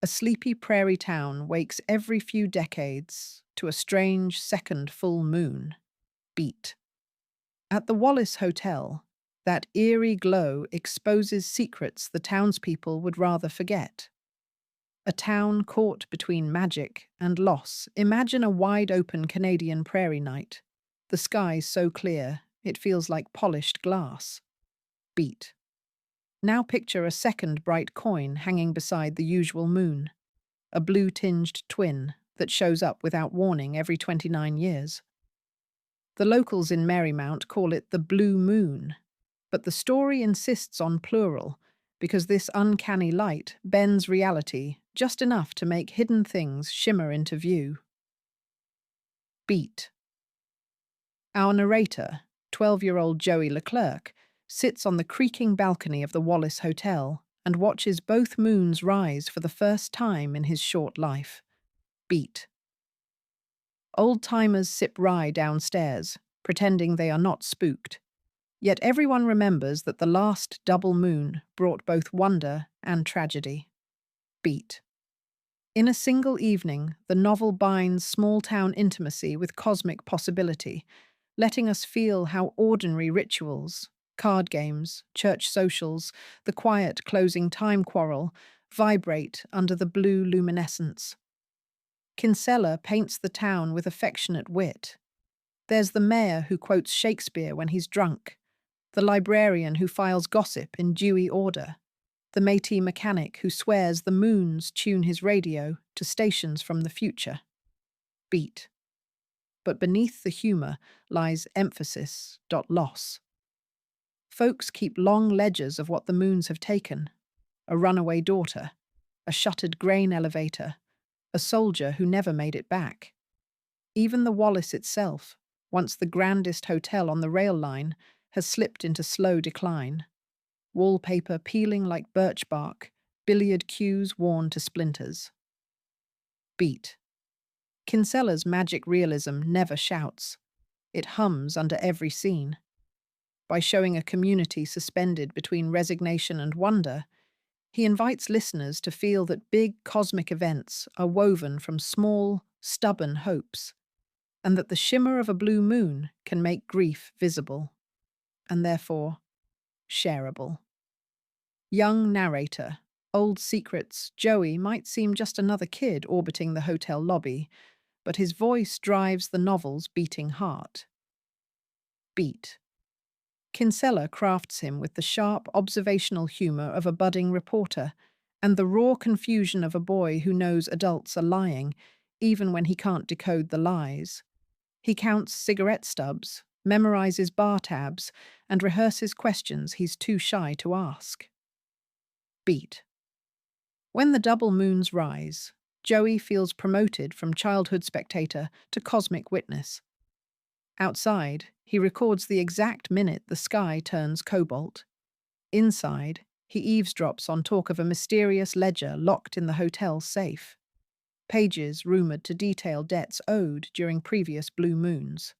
A sleepy prairie town wakes every few decades to a strange second full moon beat. At the Wallace Hotel, that eerie glow exposes secrets the townspeople would rather forget. A town caught between magic and loss. Imagine a wide-open Canadian prairie night. The sky so clear, it feels like polished glass. Beat. Now picture a second bright coin hanging beside the usual moon. A blue-tinged twin that shows up without warning every 29 years. The locals in Marymount call it the blue moon, but the story insists on plural because this uncanny light bends reality just enough to make hidden things shimmer into view. Beat. Our narrator, 12-year-old Joey Leclerc, sits on the creaking balcony of the Wallace Hotel and watches both moons rise for the first time in his short life. Beat. Old-timers sip rye downstairs, pretending they are not spooked. Yet everyone remembers that the last double moon brought both wonder and tragedy. Beat. In a single evening, the novel binds small-town intimacy with cosmic possibility, letting us feel how ordinary rituals, card games, church socials, the quiet closing time quarrel, vibrate under the blue luminescence. Kinsella paints the town with affectionate wit. There's the mayor who quotes Shakespeare when he's drunk, the librarian who files gossip in dewy order, the Métis mechanic who swears the moons tune his radio to stations from the future. Beat. But beneath the humour lies emphasis. Loss. Folks keep long ledgers of what the moons have taken: a runaway daughter, a shuttered grain elevator, a soldier who never made it back. Even the Wallace itself, once the grandest hotel on the rail line, has slipped into slow decline. Wallpaper peeling like birch bark, billiard cues worn to splinters. Beat. Kinsella's magic realism never shouts. It hums under every scene. By showing a community suspended between resignation and wonder, he invites listeners to feel that big cosmic events are woven from small, stubborn hopes, and that the shimmer of a blue moon can make grief visible, and therefore shareable. Young narrator, old secrets, Joey might seem just another kid orbiting the hotel lobby, but his voice drives the novel's beating heart. Beat. Kinsella crafts him with the sharp observational humour of a budding reporter and the raw confusion of a boy who knows adults are lying, even when he can't decode the lies. He counts cigarette stubs, memorizes bar tabs, and rehearses questions he's too shy to ask. Beat. When the double moons rise, Joey feels promoted from childhood spectator to cosmic witness. Outside, he records the exact minute the sky turns cobalt. Inside, he eavesdrops on talk of a mysterious ledger locked in the hotel safe. Pages rumoured to detail debts owed during previous blue moons.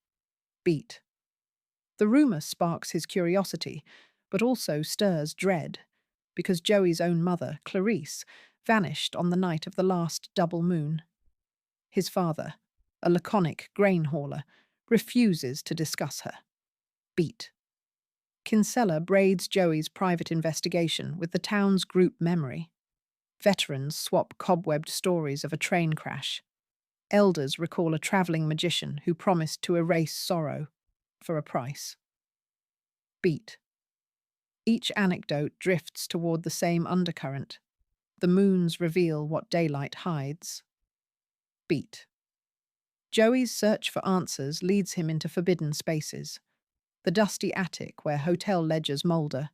Beat. The rumour sparks his curiosity, but also stirs dread, because Joey's own mother, Clarice, vanished on the night of the last double moon. His father, a laconic grain hauler, refuses to discuss her. Beat. Kinsella braids Joey's private investigation with the town's group memory. Veterans swap cobwebbed stories of a train crash. Elders recall a travelling magician who promised to erase sorrow for a price. Beat. Each anecdote drifts toward the same undercurrent. The moons reveal what daylight hides. Beat. Joey's search for answers leads him into forbidden spaces. The dusty attic where hotel ledgers moulder,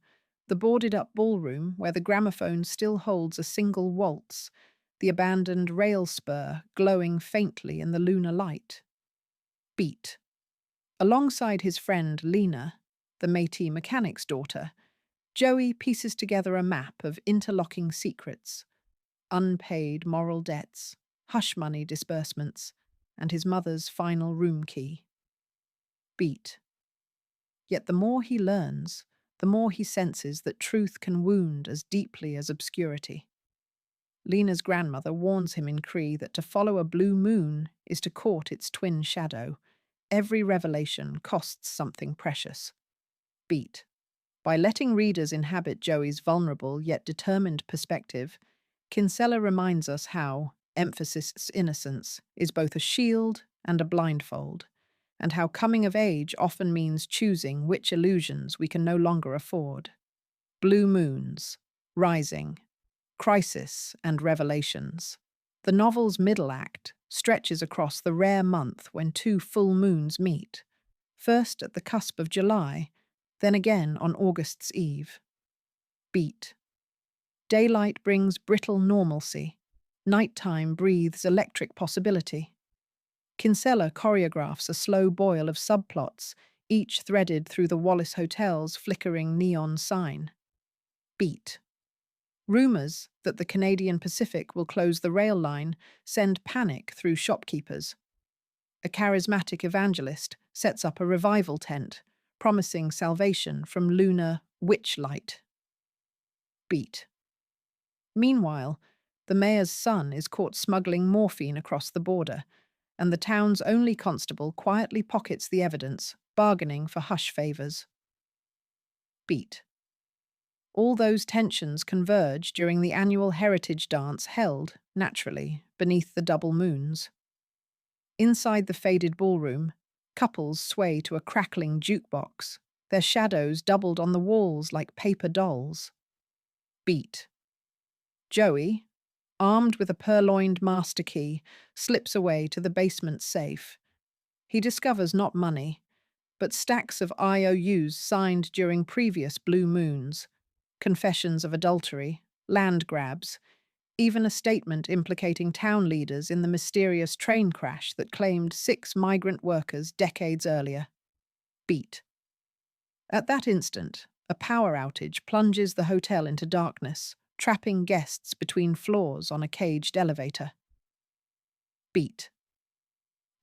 the boarded-up ballroom where the gramophone still holds a single waltz, the abandoned rail spur glowing faintly in the lunar light. Beat. Alongside his friend Lena, the Métis mechanic's daughter, Joey pieces together a map of interlocking secrets, unpaid moral debts, hush-money disbursements, and his mother's final room key. Beat. Yet the more he learns, the more he senses that truth can wound as deeply as obscurity. Lena's grandmother warns him in Cree that to follow a blue moon is to court its twin shadow. Every revelation costs something precious. Beat. By letting readers inhabit Joey's vulnerable yet determined perspective, Kinsella reminds us how emphasis innocence is both a shield and a blindfold, and how coming of age often means choosing which illusions we can no longer afford. Blue moons, rising, crisis, and revelations. The novel's middle act stretches across the rare month when two full moons meet, first at the cusp of July, then again on August's eve. Beat. Daylight brings brittle normalcy. Nighttime breathes electric possibility. Kinsella choreographs a slow boil of subplots, each threaded through the Wallace Hotel's flickering neon sign. Beat. Rumours that the Canadian Pacific will close the rail line send panic through shopkeepers. A charismatic evangelist sets up a revival tent, promising salvation from lunar witch light. Beat. Meanwhile, the mayor's son is caught smuggling morphine across the border, and the town's only constable quietly pockets the evidence, bargaining for hush favours. Beat. All those tensions converge during the annual heritage dance held, naturally, beneath the double moons. Inside the faded ballroom, couples sway to a crackling jukebox, their shadows doubled on the walls like paper dolls. Beat. Joey, armed with a purloined master key, slips away to the basement safe. He discovers not money, but stacks of IOUs signed during previous blue moons, confessions of adultery, land grabs, even a statement implicating town leaders in the mysterious train crash that claimed 6 migrant workers decades earlier. Beat. At that instant, a power outage plunges the hotel into darkness, trapping guests between floors on a caged elevator. Beat.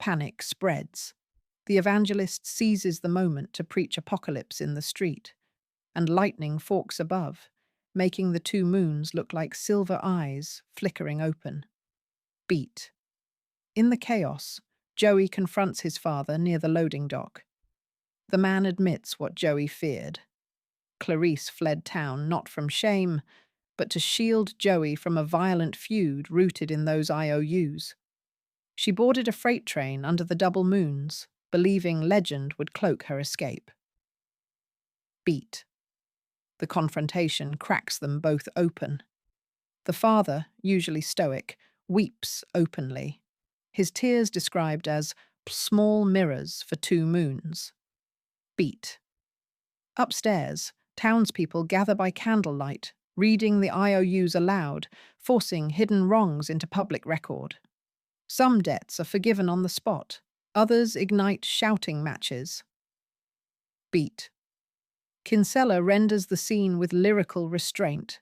Panic spreads. The evangelist seizes the moment to preach apocalypse in the street, and lightning forks above, making the two moons look like silver eyes flickering open. Beat. In the chaos, Joey confronts his father near the loading dock. The man admits what Joey feared. Clarice fled town not from shame, but to shield Joey from a violent feud rooted in those IOUs. She boarded a freight train under the double moons, believing legend would cloak her escape. Beat. The confrontation cracks them both open. The father, usually stoic, weeps openly, his tears described as small mirrors for two moons. Beat. Upstairs, townspeople gather by candlelight, reading the IOUs aloud, forcing hidden wrongs into public record. Some debts are forgiven on the spot, others ignite shouting matches. Beat. Kinsella renders the scene with lyrical restraint.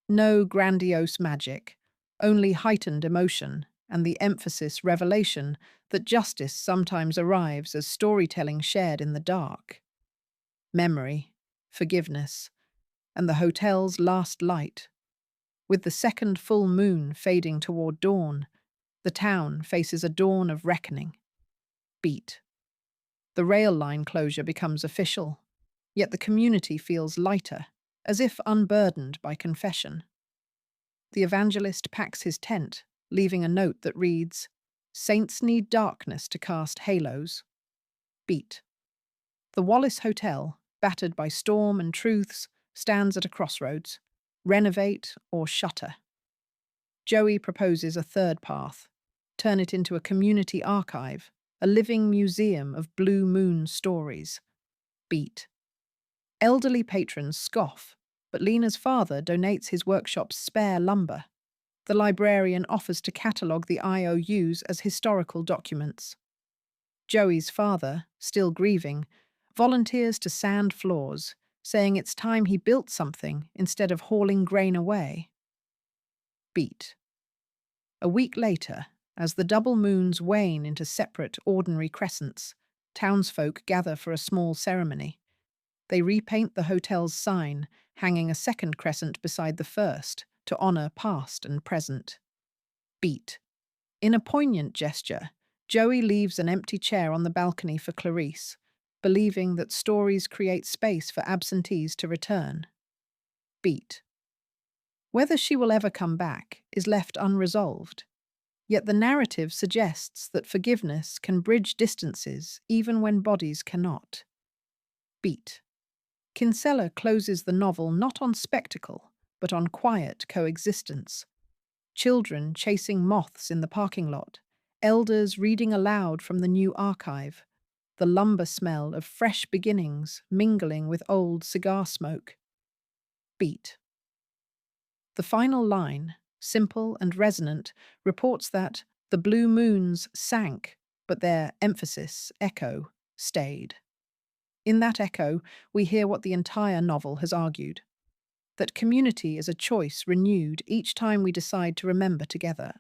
No grandiose magic, only heightened emotion and the emphasis revelation that justice sometimes arrives as storytelling shared in the dark. Memory, forgiveness, and the hotel's last light. With the second full moon fading toward dawn, the town faces a dawn of reckoning. Beat. The rail line closure becomes official, yet the community feels lighter, as if unburdened by confession. The evangelist packs his tent, leaving a note that reads, "Saints need darkness to cast halos." Beat. The Wallace Hotel, battered by storm and truths, stands at a crossroads. Renovate or shutter. Joey proposes a third path. Turn it into a community archive, a living museum of blue moon stories. Beat. Elderly patrons scoff, but Lena's father donates his workshop's spare lumber. The librarian offers to catalogue the IOUs as historical documents. Joey's father, still grieving, volunteers to sand floors, saying it's time he built something instead of hauling grain away. Beat. A week later, as the double moons wane into separate, ordinary crescents, townsfolk gather for a small ceremony. They repaint the hotel's sign, hanging a second crescent beside the first, to honor past and present. Beat. In a poignant gesture, Joey leaves an empty chair on the balcony for Clarice, believing that stories create space for absentees to return. Beat. Whether she will ever come back is left unresolved, yet the narrative suggests that forgiveness can bridge distances even when bodies cannot. Beat. Kinsella closes the novel not on spectacle, but on quiet coexistence. Children chasing moths in the parking lot, elders reading aloud from the new archive, the lumber smell of fresh beginnings mingling with old cigar smoke. Beat. The final line, simple and resonant, reports that the blue moons sank, but their emphasis, echo, stayed. In that echo, we hear what the entire novel has argued: that community is a choice renewed each time we decide to remember together.